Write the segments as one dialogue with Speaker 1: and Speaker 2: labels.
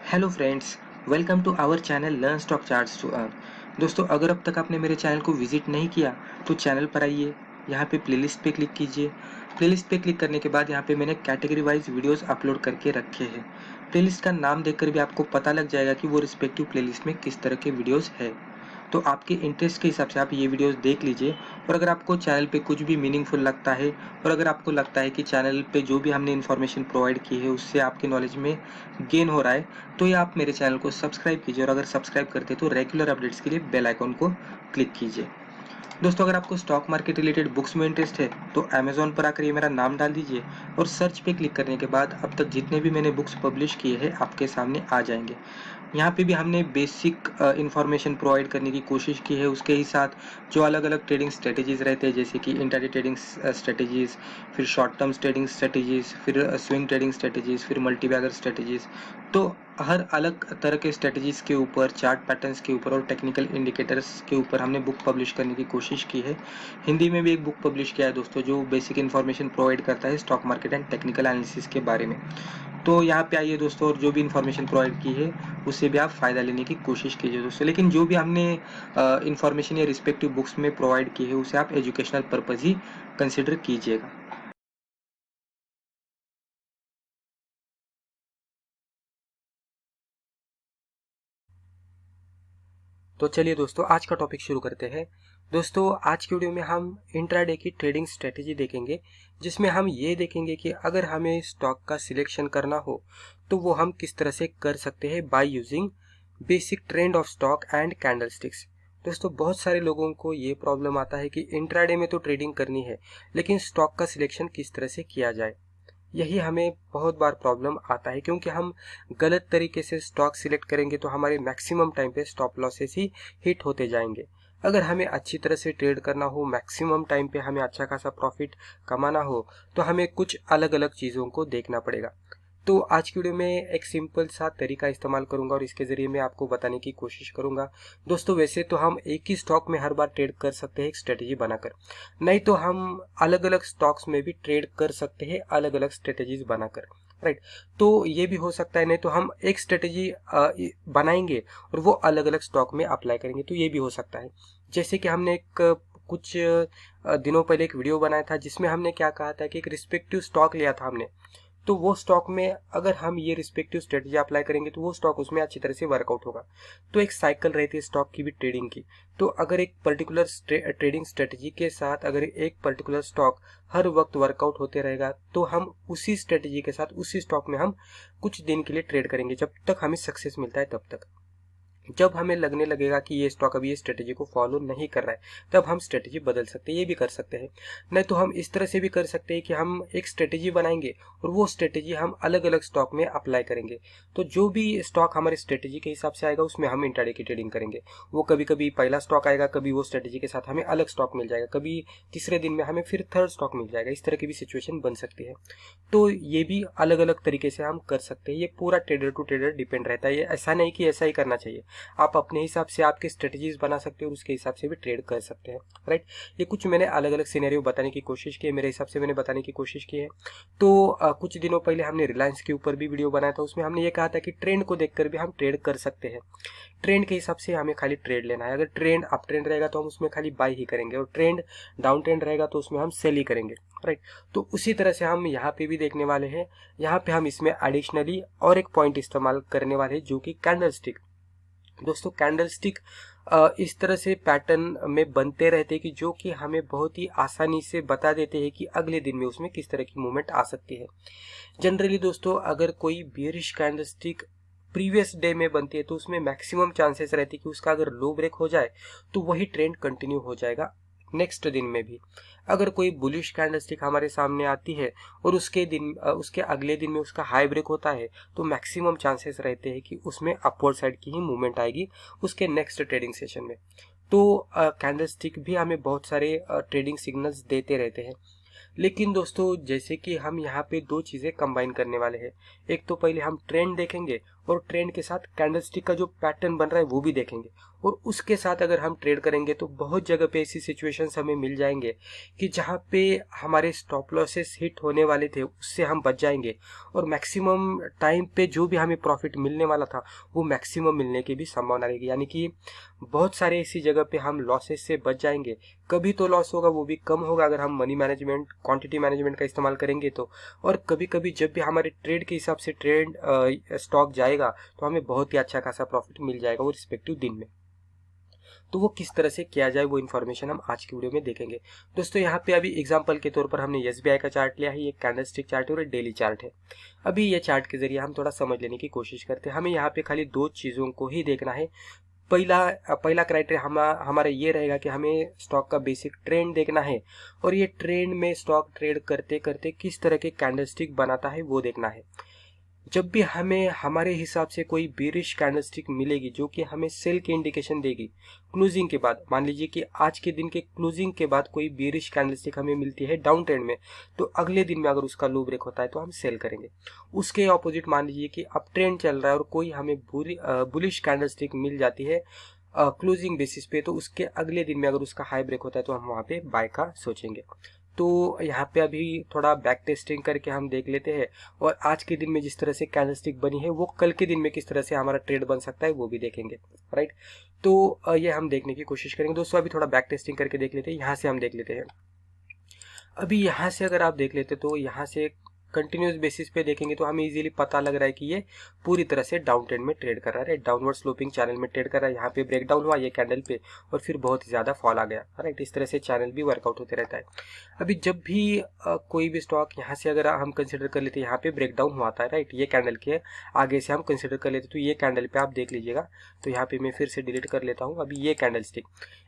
Speaker 1: Hello friends, welcome to our channel learn stock charts to earn. दोस्तों, अगर अब तक आपने मेरे चैनल को विजिट नहीं किया तो चैनल पर आइए, यहाँ पे प्लेलिस्ट पे क्लिक कीजिए। प्लेलिस्ट पे क्लिक करने के बाद यहाँ पे मैंने कैटेगरी वाइज वीडियोस अपलोड करके रखे हैं। प्लेलिस्ट का नाम देखकर भी आपको पता लग जाएगा कि वो रिस्पेक्टिव प्लेलिस्ट में किस तरह के वीडियोस है। तो आपके इंटरेस्ट के हिसाब से आप ये वीडियोस देख लीजिए। और अगर आपको चैनल पे कुछ भी मीनिंगफुल लगता है और अगर आपको लगता है कि चैनल पे जो भी हमने इन्फॉर्मेशन प्रोवाइड की है उससे आपके नॉलेज में गेन हो रहा है, तो ये आप मेरे चैनल को सब्सक्राइब कीजिए। और अगर सब्सक्राइब करते तो रेगुलर अपडेट्स के लिए बेल आइकॉन को क्लिक कीजिए। दोस्तों, अगर आपको स्टॉक मार्केट रिलेटेड बुक्स में इंटरेस्ट है तो अमेजोन पर आकर ये मेरा नाम डाल दीजिए और सर्च पे क्लिक करने के बाद अब तक जितने भी मैंने बुक्स पब्लिश किए हैं आपके सामने आ जाएंगे। यहाँ पे भी हमने बेसिक इंफॉर्मेशन प्रोवाइड करने की कोशिश की है। उसके ही साथ जो अलग अलग ट्रेडिंग स्ट्रेटेजीज रहते हैं, जैसे कि इंट्राडे ट्रेडिंग स्ट्रेटेजीज, फिर शॉर्ट टर्म ट्रेडिंग स्ट्रेटेजीज, फिर स्विंग ट्रेडिंग स्ट्रेटेजीज, फिर मल्टीबैगर स्ट्रेटेजीज, तो हर अलग तरह के स्ट्रेटेजीज के ऊपर, चार्ट पैटर्न्स के ऊपर और टेक्निकल इंडिकेटर्स के ऊपर हमने बुक पब्लिश करने की कोशिश की है। हिंदी में भी एक बुक पब्लिश किया है दोस्तों, जो बेसिक इन्फॉर्मेशन प्रोवाइड करता है stock market and technical analysis के बारे में। तो यहाँ पे आइए दोस्तों, और जो भी इन्फॉर्मेशन प्रोवाइड की है उससे भी आप फ़ायदा लेने की कोशिश कीजिए दोस्तों। लेकिन जो भी हमने इन्फॉर्मेशन या रिस्पेक्टिव बुक्स में प्रोवाइड की है उसे आप एजुकेशनल पर्पज़ ही कंसिडर कीजिएगा। तो चलिए दोस्तों, आज का टॉपिक शुरू करते हैं। दोस्तों, आज की वीडियो में हम इंट्राडे की ट्रेडिंग स्ट्रेटेजी देखेंगे, जिसमें हम ये देखेंगे कि अगर हमें स्टॉक का सिलेक्शन करना हो तो वो हम किस तरह से कर सकते हैं by using basic trend of stock and candlesticks. दोस्तों, बहुत सारे लोगों को ये प्रॉब्लम आता है कि इंट्राडे में तो ट्रेडिंग करनी है, लेकिन स्टॉक का सिलेक्शन किस तरह से किया जाए, यही हमें बहुत बार प्रॉब्लम आता है। क्योंकि हम गलत तरीके से स्टॉक सिलेक्ट करेंगे तो हमारे मैक्सिमम टाइम पे स्टॉप लॉसेस ही हिट होते जाएंगे। अगर हमें अच्छी तरह से ट्रेड करना हो, मैक्सिमम टाइम पे हमें अच्छा खासा प्रॉफिट कमाना हो, तो हमें कुछ अलग अलग चीज़ों को देखना पड़ेगा। तो आज की वीडियो में एक सिंपल सा तरीका इस्तेमाल करूंगा और इसके ज़रिए मैं आपको बताने की कोशिश करूंगा। दोस्तों, वैसे तो हम एक ही स्टॉक में हर बार ट्रेड कर सकते हैं एक स्ट्रेटेजी बनाकर, नहीं तो हम अलग अलग स्टॉक्स में भी ट्रेड कर सकते हैं अलग अलग स्ट्रेटेजीज बनाकर, राइट। तो ये भी हो सकता है, नहीं तो हम एक स्ट्रेटेजी बनाएंगे और वो अलग अलग स्टॉक में अप्लाई करेंगे, तो ये भी हो सकता है। जैसे कि हमने कुछ दिनों पहले एक वीडियो बनाया था जिसमें हमने क्या कहा था कि एक रिस्पेक्टिव स्टॉक लिया था हमने, तो वो स्टॉक में अगर हम ये रिस्पेक्टिव स्ट्रेटजी अप्लाई करेंगे तो वो स्टॉक उसमें अच्छी तरह से वर्कआउट होगा। तो एक साइकिल रहती है स्टॉक की भी, ट्रेडिंग की। तो अगर एक पर्टिकुलर ट्रेडिंग स्ट्रेटजी के साथ अगर एक पर्टिकुलर स्टॉक हर वक्त वर्कआउट होते रहेगा तो हम उसी स्ट्रेटजी के साथ उसी स्टॉक में हम कुछ दिन के लिए ट्रेड करेंगे, जब तक हमें सक्सेस मिलता है तब तक। जब हमें लगने लगेगा कि ये स्टॉक अभी ये स्ट्रेटेजी को फॉलो नहीं कर रहा है, तब हम स्ट्रेटेजी बदल सकते हैं। ये भी कर सकते हैं, नहीं तो हम इस तरह से भी कर सकते हैं कि हम एक स्ट्रेटेजी बनाएंगे और वो स्ट्रेटेजी हम अलग अलग स्टॉक में अप्लाई करेंगे। तो जो भी स्टॉक हमारे स्ट्रेटेजी के हिसाब से आएगा उसमें हम इंट्राडे की ट्रेडिंग करेंगे। वो कभी कभी पहला स्टॉक आएगा, कभी वो स्ट्रेटेजी के साथ हमें अलग स्टॉक मिल जाएगा, कभी तीसरे दिन में हमें फिर थर्ड स्टॉक मिल जाएगा। इस तरह की भी सिचुएशन बन सकती है। तो ये भी अलग अलग तरीके से हम कर सकते हैं। ये पूरा ट्रेडर टू ट्रेडर डिपेंड रहता है। ये ऐसा नहीं कि ऐसा ही करना चाहिए, आप अपने हिसाब से आपके स्ट्रेटजीज बना सकते हो और उसके हिसाब से भी ट्रेड कर सकते हैं, राइट। ये कुछ मैंने अलग अलग सिनेरियो बताने की कोशिश की है, मेरे हिसाब से मैंने बताने की कोशिश की है। तो कुछ दिनों पहले हमने रिलायंस के ऊपर भी वीडियो बनाया था, उसमें हमने ये कहा था कि ट्रेंड को देखकर भी हम ट्रेड कर सकते हैं। ट्रेंड के हिसाब से हमें खाली ट्रेड लेना है। अगर ट्रेंड अप ट्रेंड रहेगा तो हम उसमें खाली बाई ही करेंगे, और ट्रेंड डाउन ट्रेंड रहेगा तो उसमें हम सेल ही करेंगे, राइट। तो उसी तरह से हम यहाँ पे भी देखने वाले हैं। यहाँ पे हम इसमें एडिशनली और एक पॉइंट इस्तेमाल करने वाले हैं, जो कि कैंडलस्टिक। दोस्तों, कैंडलस्टिक इस तरह से पैटर्न में बनते रहते हैं कि जो कि हमें बहुत ही आसानी से बता देते हैं कि अगले दिन में उसमें किस तरह की मूवमेंट आ सकती है। जनरली दोस्तों, अगर कोई बियरिश कैंडलस्टिक प्रीवियस डे में बनती है तो उसमें मैक्सिमम चांसेस रहती है कि उसका अगर लो ब्रेक हो जाए तो वही ट्रेंड कंटिन्यू हो जाएगा नेक्स्ट दिन में भी। अगर कोई बुलिश कैंडलस्टिक हमारे सामने आती है और उसके अगले दिन में उसका हाई ब्रेक होता है, तो मैक्सिमम चांसेस रहते हैं कि उसमें अपवर्ड साइड की ही मूवमेंट आएगी उसके नेक्स्ट ट्रेडिंग सेशन में। तो कैंडलस्टिक भी हमें बहुत सारे ट्रेडिंग सिग्नल्स देते रहते हैं। लेकिन दोस्तों, जैसे कि हम यहाँ पे दो चीज़ें कंबाइन करने वाले हैं। एक तो पहले हम ट्रेंड देखेंगे और ट्रेंड के साथ कैंडलस्टिक का जो पैटर्न बन रहा है वो भी देखेंगे। और उसके साथ अगर हम ट्रेड करेंगे तो बहुत जगह पे ऐसी सिचुएशंस हमें मिल जाएंगे कि जहाँ पे हमारे स्टॉप लॉसेस हिट होने वाले थे उससे हम बच जाएंगे, और मैक्सिमम टाइम पे जो भी हमें प्रॉफिट मिलने वाला था वो मैक्सिमम मिलने की भी संभावना रहेगी। यानी कि बहुत सारे ऐसी जगह पे हम लॉसेस से बच जाएंगे। कभी तो लॉस होगा, वो भी कम होगा अगर हम मनी मैनेजमेंट, क्वांटिटी मैनेजमेंट का इस्तेमाल करेंगे तो। और कभी कभी जब भी हमारे ट्रेड के हिसाब से ट्रेड स्टॉक जाएगा तो हमें बहुत ही अच्छा खासा प्रॉफिट मिल जाएगा वो रिस्पेक्टिव दिन में। तो वो किस तरह से किया जाए वो इन्फॉर्मेशन हम आज की वीडियो में देखेंगे। दोस्तों यहाँ पे अभी एग्जांपल के तौर पर हमने एसबीआई का चार्ट लिया है, ये कैंडलस्टिक चार्ट है और डेली चार्ट है। अभी ये चार्ट के जरिए हम थोड़ा समझ लेने की कोशिश करते हैं। हमें यहाँ पे खाली दो चीज़ों को ही देखना है। पहला क्राइटेरिया हमारा ये रहेगा कि हमें स्टॉक का बेसिक ट्रेंड देखना है, और ये ट्रेंड में स्टॉक ट्रेड करते करते किस तरह के कैंडलस्टिक बनाता है वो देखना है। जब भी हमें हमारे हिसाब से कोई बेरिश कैंडलस्टिक मिलेगी जो कि हमें सेल की इंडिकेशन देगी क्लोजिंग के बाद, मान लीजिए कि आज के दिन के क्लोजिंग के बाद कोई बेरिश कैंडलस्टिक हमें मिलती है डाउन ट्रेंड में, तो अगले दिन में अगर उसका लो ब्रेक होता है तो हम सेल करेंगे। उसके ऑपोजिट मान लीजिए कि अप ट्रेंड चल रहा है और कोई हमें बुलिश कैंडलस्टिक मिल जाती है क्लोजिंग बेसिस पे, तो उसके अगले दिन में अगर उसका हाई ब्रेक होता है तो हम वहाँ पे बाय का सोचेंगे। तो यहाँ पे अभी थोड़ा बैक टेस्टिंग करके हम देख लेते हैं, और आज के दिन में जिस तरह से कैंडलस्टिक बनी है वो कल के दिन में किस तरह से हमारा ट्रेड बन सकता है वो भी देखेंगे, राइट। तो ये हम देखने की कोशिश करेंगे। दोस्तों अभी थोड़ा बैक टेस्टिंग करके देख लेते हैं। यहाँ से हम देख लेते हैं। अभी यहाँ से अगर आप देख लेते तो यहाँ से कंटिन्यूस बेसिस पे देखेंगे तो हमें इजीली पता लग रहा है कि ये पूरी तरह से डाउन ट्रेंड में ट्रेड कर रहा है, डाउनवर्ड स्लोपिंग चैनल में ट्रेड कर रहा है। यहाँ पे ब्रेकडाउन हुआ ये कैंडल पे और फिर बहुत ही ज़्यादा फॉल आ गया, राइट। इस तरह से चैनल भी वर्कआउट होते रहता है। अभी जब भी कोई भी स्टॉक यहाँ से अगर हम कंसिडर कर लेते हैं, यहाँ पे ब्रेकडाउन हुआ था, राइट, ये कैंडल के आगे से हम कंसिडर कर लेते तो ये कैंडल पे आप देख लीजिएगा। तो यहाँ पे मैं फिर से डिलीट कर लेता हूँ। अभी ये कैंडलस्टिक,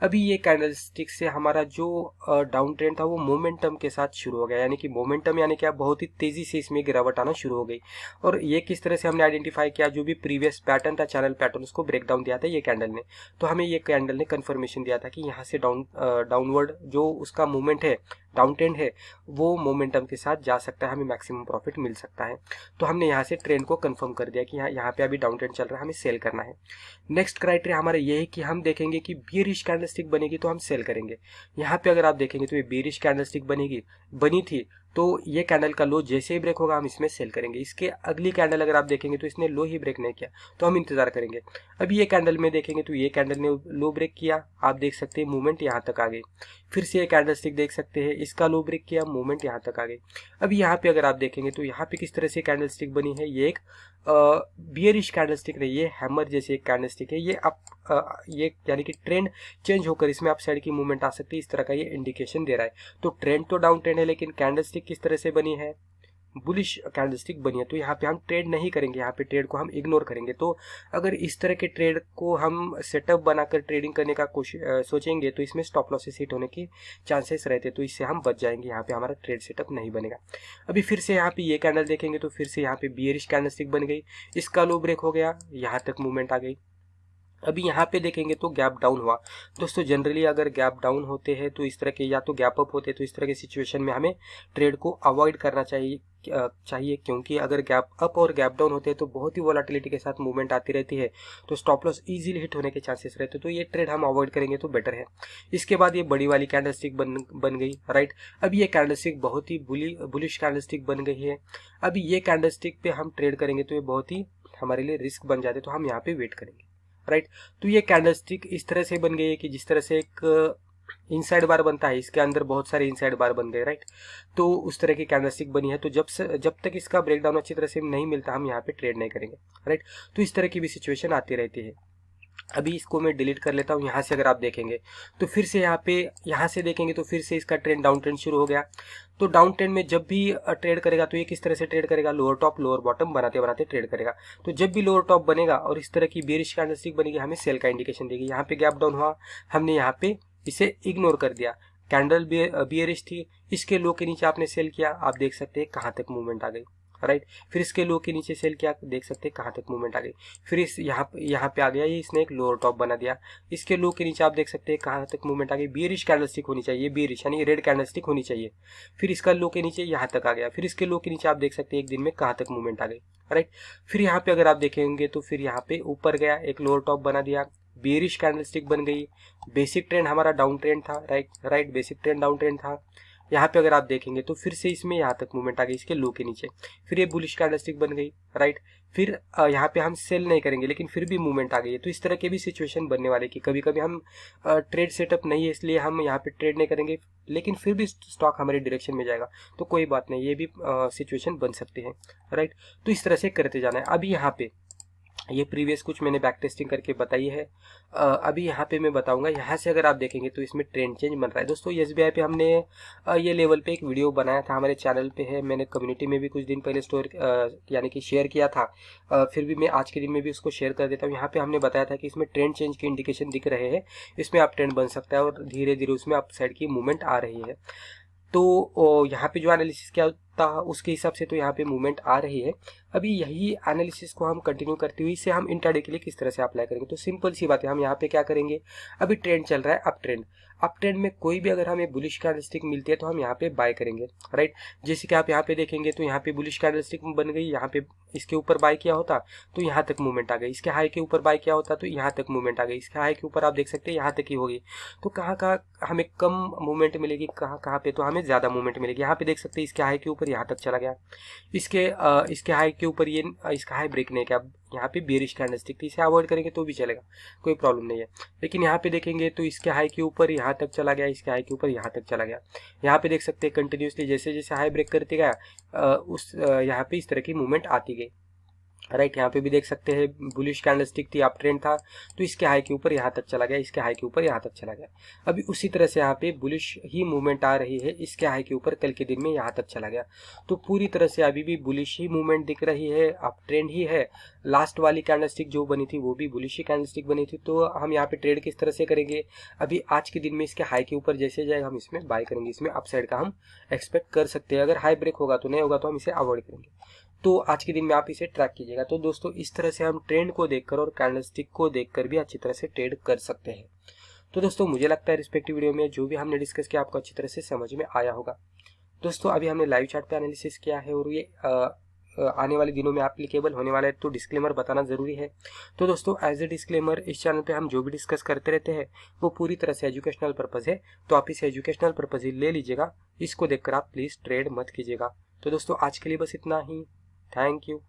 Speaker 1: अभी ये कैंडलस्टिक से हमारा जो डाउन ट्रेंड था वो मोमेंटम के साथ शुरू हो गया। यानी कि मोमेंटम यानी क्या, बहुत ही तेजी से इसमें गिरावट आना शुरू हो गई। और ये किस तरह से हमने आइडेंटिफाई किया, जो भी प्रीवियस पैटर्न था, चैनल पैटर्न, उसको ब्रेक डाउन दिया था ये कैंडल ने। तो हमें ये कैंडल ने कंफर्मेशन दिया था कि यहाँ से डाउनवर्ड जो उसका मूवमेंट है, डाउन ट्रेंड है, वो मोमेंटम के साथ जा सकता है, हमें मैक्सिमम प्रॉफिट मिल सकता है। तो हमने यहाँ से ट्रेंड को कंफर्म कर दिया कि यहाँ पे अभी डाउन ट्रेंड चल रहा है, हमें सेल करना है। नेक्स्ट क्राइटेरिया हमारा ये है कि हम देखेंगे कि बेयरिश कैंडलस्टिक बनेगी तो हम सेल करेंगे। यहाँ पे अगर आप देखेंगे तो ये बेयरिश कैंडलस्टिक बनी थी, तो ये कैंडल का लो जैसे ही ब्रेक होगा हम इसमें सेल करेंगे। इसके अगली कैंडल अगर आप देखेंगे तो इसने लो ही ब्रेक नहीं किया तो हम इंतजार करेंगे। अभी ये कैंडल में देखेंगे तो ये कैंडल ने लो ब्रेक किया, आप देख सकते हैं मूवमेंट यहाँ तक आ गई। फिर से ये कैंडलस्टिक देख सकते हैं, इसका लो ब्रेक किया, मूवमेंट यहाँ तक आ गई। अभी यहाँ पे अगर आप देखेंगे तो यहाँ पे किस तरह से कैंडलस्टिक बनी है, ये एक बियरिश कैंडलस्टिक नहीं, ये हैमर जैसे एक कैंडलस्टिक है। ये यानी कि ट्रेंड चेंज होकर इसमें अप साइड की मूवमेंट आ सकती है, इस तरह का ये इंडिकेशन दे रहा है। तो ट्रेंड तो डाउन ट्रेंड है, लेकिन कैंडलस्टिक किस तरह से बनी है, बुलिश कैंडलस्टिक बनी है। तो यहाँ पे हम ट्रेड नहीं करेंगे, यहाँ पे ट्रेड को हम इग्नोर करेंगे। तो अगर इस तरह के ट्रेड को हम सेटअप बनाकर ट्रेडिंग करने का सोचेंगे तो इसमें स्टॉप लॉसेस हिट होने के चांसेस रहते, तो इससे हम बच जाएंगे, यहाँ पे हमारा ट्रेड सेटअप नहीं बनेगा। अभी फिर से यहाँ पे ये कैंडल देखेंगे तो फिर से यहाँ पे बियरिश कैंडलस्टिक बन गई, इसका लो ब्रेक हो गया, यहाँ तक मूवमेंट आ गई। अभी यहाँ पे देखेंगे तो गैप डाउन हुआ। दोस्तों जनरली अगर गैप डाउन होते हैं तो इस तरह के, या तो गैप अप होते हैं तो इस तरह के सिचुएशन में हमें ट्रेड को अवॉइड करना चाहिए, क्योंकि अगर गैप अप और गैप डाउन होते हैं तो बहुत ही वोलेटिलिटी के साथ मूवमेंट आती रहती है, तो स्टॉप लॉस इजीली हिट होने के चांसेस रहते हैं। तो ये ट्रेड हम अवॉइड करेंगे तो बेटर है। इसके बाद ये बड़ी वाली कैंडलस्टिक बन गई, राइट। अभी ये कैंडलस्टिक बहुत ही बुलिश कैंडलस्टिक बन गई है। अभी ये कैंडलस्टिक पे हम ट्रेड करेंगे तो ये बहुत ही हमारे लिए रिस्क बन जाते, तो हम यहाँ पे वेट करेंगे, राइट। तो ये कैंडलस्टिक इस तरह से बन गई है कि जिस तरह से एक इनसाइड बार बनता है, इसके अंदर बहुत सारे इनसाइड बार बन गए, राइट। तो उस तरह की कैंडलस्टिक बनी है। तो जब तक इसका ब्रेकडाउन अच्छी तरह से नहीं मिलता हम यहाँ पे ट्रेड नहीं करेंगे, राइट। तो इस तरह की भी सिचुएशन आती रहती है। अभी इसको मैं डिलीट कर लेता हूँ। यहाँ से अगर आप देखेंगे तो फिर से यहाँ से देखेंगे तो फिर से इसका ट्रेंड डाउन ट्रेंड शुरू हो गया। तो डाउन ट्रेंड में जब भी ट्रेड करेगा तो ये किस तरह से ट्रेड करेगा, लोअर टॉप लोअर बॉटम बनाते बनाते ट्रेड करेगा। तो जब भी लोअर टॉप बनेगा और इस तरह की बेरिश कैंडलस्टिक बनेगी, हमें सेल का इंडिकेशन देगी। यहाँ पे गैप डाउन हुआ, हमने यहाँ पे इसे इग्नोर कर दिया, कैंडल बियरिश थी, इसके लो के नीचे आपने सेल किया, आप देख सकते हैं कहाँ तक मूवमेंट आ गई, राइट। फिर इसके लो के नीचे सेल क्या देख सकते हैं कहाँ तक मूवमेंट आ गई। फिर इस यहाँ पे आ गया, ये इसने एक लोअर टॉप बना दिया। इसके लो के नीचे आप देख सकते हैं कहाँ तक मूवमेंट आ गई, बियरिश कैंडलस्टिक होनी चाहिए, बियरिश यानी रेड कैंडलस्टिक होनी चाहिए। फिर इसका लो के नीचे यहाँ तक आ गया। फिर इसके लो के नीचे आप देख सकते हैं एक दिन में कहाँ तक मूवमेंट आ गई, राइट। फिर यहाँ पे अगर आप देखेंगे तो फिर यहाँ पे ऊपर गया, एक लोअर टॉप बना दिया, बेरिश कैंडलस्टिक बन गई। बेसिक ट्रेंड हमारा डाउन ट्रेंड था, right, basic trend down trend था। यहाँ पे अगर आप देखेंगे तो फिर से इसमें यहाँ तक मूवमेंट आ गई इसके लो के नीचे। फिर ये बुलिश कैंडलस्टिक बन गई, राइट। फिर यहाँ पे हम सेल नहीं करेंगे लेकिन फिर भी मूवमेंट आ गई है। तो इस तरह के भी सिचुएशन बनने वाले कि कभी कभी हम ट्रेड सेटअप नहीं है इसलिए हम यहाँ पे ट्रेड नहीं करेंगे, लेकिन फिर भी स्टॉक हमारे डायरेक्शन में जाएगा तो कोई बात नहीं, ये भी सिचुएशन बन सकते हैं, राइट। तो इस तरह से करते जाना है। अभी यहाँ पे ये प्रीवियस कुछ मैंने बैक टेस्टिंग करके बताई है। अभी यहाँ पे मैं बताऊंगा, यहाँ से अगर आप देखेंगे तो इसमें ट्रेंड चेंज बन रहा है। दोस्तों एसबीआई पे हमने ये लेवल पे एक वीडियो बनाया था, हमारे चैनल पे है, मैंने कम्युनिटी में भी कुछ दिन पहले स्टोर यानी कि शेयर किया था। फिर भी मैं आज के दिन में भी उसको शेयर कर देता हूँ। यहाँ पे हमने बताया था कि इसमें ट्रेंड चेंज के इंडिकेशन दिख रहे हैं, इसमें आप ट्रेंड बन सकता है और धीरे धीरे उसमें अप साइड की मूवमेंट आ रही है। तो यहाँ पे जो एनालिसिस क्या होता है उसके हिसाब से तो यहाँ पे मूवमेंट आ रही है। अभी यही एनालिसिस को हम कंटिन्यू करते हुए इसे हम इंट्राडे के लिए किस तरह से अप्लाई करेंगे। तो सिंपल सी बात है, हम यहाँ पे क्या करेंगे, अभी ट्रेंड चल रहा है अप ट्रेंड, अप ट्रेंड में कोई भी अगर हमें बुलिश कैंडलस्टिक मिलती है तो हम यहाँ पे बाय करेंगे, राइट। जैसे कि आप यहाँ पे देखेंगे तो यहाँ पे बुलिश कैंडलस्टिक बन गई, यहाँ पे इसके ऊपर बाय किया होता तो यहाँ तक मूवमेंट आ गई, इसके हाई के ऊपर बाय किया होता तो यहाँ तक मूवमेंट आ गई, इसके हाई के ऊपर आप देख सकते हैं यहाँ तक ही होगी। तो कहाँ कहाँ हमें कम मूवमेंट मिलेगी, कहाँ कहाँ पे तो हमें ज़्यादा मूवमेंट मिलेगी। यहाँ पे देख सकते हैं इसके हाई के ऊपर यहाँ तक चला गया, इसके हाई के ऊपर ये इसका हाई ब्रेक नहीं किया, यहाँ पे बेरिश कैंडलस्टिक थी, इसे अवॉइड करेंगे तो भी चलेगा, कोई प्रॉब्लम नहीं है। लेकिन यहाँ पे देखेंगे तो इसके हाई के ऊपर यहाँ तक चला गया, इसके हाई के ऊपर यहाँ तक चला गया। यहाँ पे देख सकते हैं कंटिन्यूसली जैसे जैसे हाई ब्रेक करते गया यहाँ पे इस तरह की मूवमेंट आती गई, राइट। यहाँ पे भी देख सकते हैं बुलिश कैंडलस्टिक थी, अप ट्रेंड था तो इसके हाई के ऊपर यहाँ तक चला गया, इसके हाई के ऊपर यहाँ तक चला गया। अभी उसी तरह से यहाँ पे बुलिश ही मूवमेंट आ रही है, इसके हाई के ऊपर कल के दिन में यहाँ तक चला गया। तो पूरी तरह से अभी भी बुलिश ही मूवमेंट दिख रही है, अप ट्रेंड ही है। लास्ट वाली कैंडलस्टिक जो बनी थी वो भी बुलिश ही कैंडलस्टिक बनी थी। तो हम यहाँ पे ट्रेड किस तरह से करेंगे, अभी आज के दिन में इसके हाई के ऊपर जैसे जाएगा हम इसमें बाय करेंगे, इसमें अपसाइड का हम एक्सपेक्ट कर सकते हैं। अगर हाई ब्रेक होगा तो नहीं होगा तो हम इसे अवॉइड करेंगे। तो आज के दिन में आप इसे ट्रैक कीजिएगा। तो दोस्तों इस तरह से हम ट्रेंड को देखकर और कैंडलस्टिक को देखकर भी अच्छी तरह से ट्रेड कर सकते हैं। तो दोस्तों मुझे लगता है रिस्पेक्टिव वीडियो में जो भी हमने डिस्कस किया आपको अच्छी तरह से समझ में आया होगा। दोस्तों अभी हमने लाइव चार्ट पे एनालिसिस किया है और ये आने वाले दिनों में एप्लीकेबल होने वाला है, तो डिस्क्लेमर बताना ज़रूरी है। तो दोस्तों एज ए डिस्क्लेमर इस चैनल पे हम जो भी डिस्कस करते रहते हैं वो पूरी तरह से एजुकेशनल पर्पज़ है, तो आप इसे एजुकेशनल पर्पज़ ही ले लीजिएगा, इसको देखकर आप प्लीज़ ट्रेड मत कीजिएगा। तो दोस्तों आज के लिए बस इतना ही, थैंक यू।